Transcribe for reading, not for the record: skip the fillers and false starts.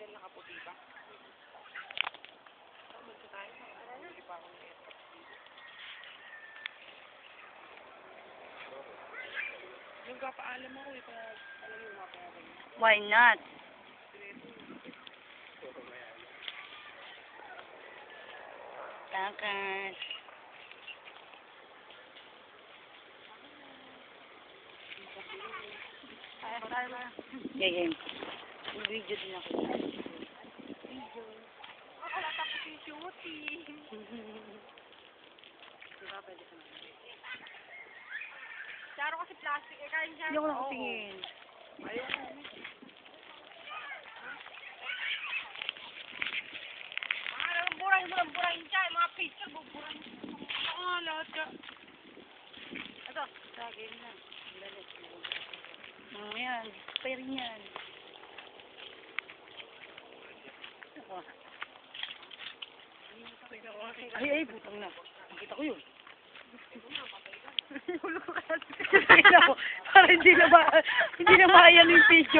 Hotel nakaputi pa. Magsa tayo. Hindi pa akong airport dito. Nagpapaalam ako eh. Para alam mo mapayagan. Why not? Takas. Game. Video din ako. Video. Wala tapos yung shooting. Diba pwede ka naman. Charo kasi plastic eh. Kaya siya. Hindi ako nakatingin. Ayaw ko. Burahin mo lang burahin siya. Mga picture, burahin mo. Ako nga lahat ka. Ito. Sa game na. Ayan. Pwede yan. Ay, butang na. Nakita ko yun. Ulo ko kasi. Para hindi na makayan yung video.